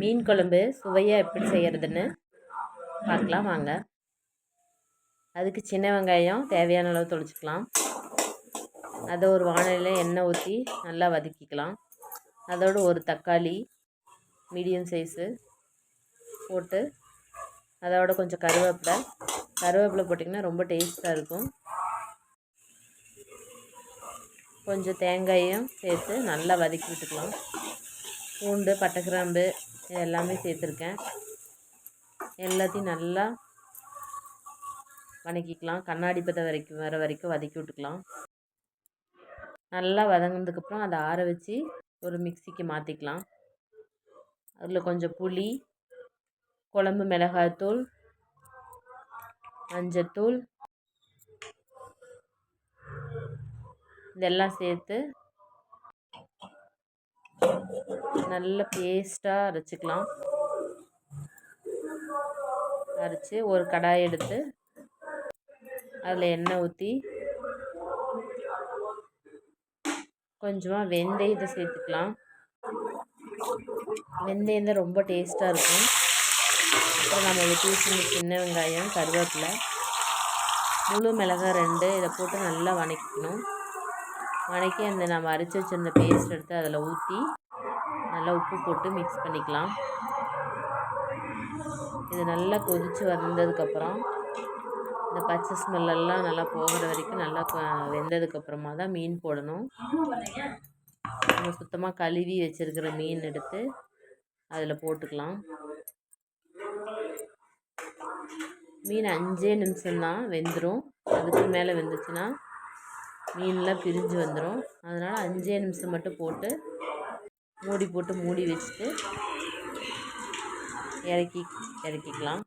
மீன் குழம்பு சுவையாக எப்படி செய்கிறதுன்னு பார்க்கலாம் வாங்க. அதுக்கு சின்ன வெங்காயம் தேவையான அளவு தொளிச்சிக்கலாம். அதை ஒரு வானலியில் எண்ணெய் ஊற்றி நல்லா வதக்கிக்கலாம். அதோடு ஒரு தக்காளி மீடியம் சைஸு போட்டு அதோட கொஞ்சம் கருவேப்பிலை போட்டிங்கன்னா ரொம்ப டேஸ்ட்டாக இருக்கும். கொஞ்சம் தேங்காயும் சேர்த்து நல்லா வதக்கி விட்டுக்கலாம். பூண்டு, பட்டை, கிராம்பு இது எல்லாமே சேர்த்துருக்கேன். எல்லாத்தையும் நல்லா வதக்கிக்கலாம். கண்ணாடி பதம் வர வரைக்கும் வதக்கி விட்டுக்கலாம். நல்லா வதங்கினதுக்கப்புறம் அதை ஆற வச்சு ஒரு மிக்சிக்கு மாற்றிக்கலாம். அதில் கொஞ்சம் புளி, குழம்பு மிளகாய்த்தூள், மஞ்சத்தூள் இதெல்லாம் சேர்த்து நல்ல பேஸ்ட்டாக அரைச்சிக்கலாம். அரைச்சி ஒரு கடாய் எடுத்து அதில் எண்ணெய் ஊற்றி கொஞ்சமாக வெந்தயத்தை சேர்த்துக்கலாம். வெந்தயம் தான் ரொம்ப டேஸ்ட்டாக இருக்கும். அப்புறம் நம்ம வெட்டி வச்சுருந்த சின்ன வெங்காயம், கருவேப்பிலை, முழு மிளகாய் 2 இதை போட்டு நல்லா வதக்கிக்கணும். வதக்கி அந்த நம்ம அரைச்சி வச்சுருந்த பேஸ்ட் எடுத்து அதில் ஊற்றி நல்லா உப்பு போட்டு மிக்ஸ் பண்ணிக்கலாம். இது நல்லா கொதித்து வந்ததுக்கப்புறம் இந்த பச்சை ஸ்மெல்லெல்லாம் நல்லா போகிற வரைக்கும் நல்லா வெந்ததுக்கப்புறமா தான் மீன் போடணும். நம்ம சுத்தமாக கழுவி வச்சுருக்கிற மீன் எடுத்து அதில் போட்டுக்கலாம். மீன் 5 நிமிஷம்தான் வெந்துடும். அதுக்கு மேலே வெந்துச்சுன்னா மீன்லாம் பிரிஞ்சு வந்துடும். அதனால் 5 நிமிஷம் மட்டும் போட்டு மூடி வச்சுட்டு இறக்கிக்கலாம்.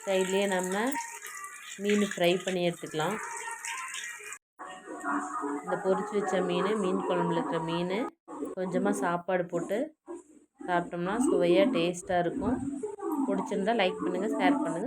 சைட்லேயே நம்ம மீன் ஃப்ரை பண்ணி எடுத்துக்கலாம். இந்த பொரிச்சு வச்ச மீன் குழம்புல இருக்கிற மீன் கொஞ்சமாக சாப்பாடு போட்டு சாப்பிட்டோம்னா சுவையாக டேஸ்ட்டாக இருக்கும். பிடிச்சிருந்தா லைக் பண்ணுங்கள், ஷேர் பண்ணுங்கள்.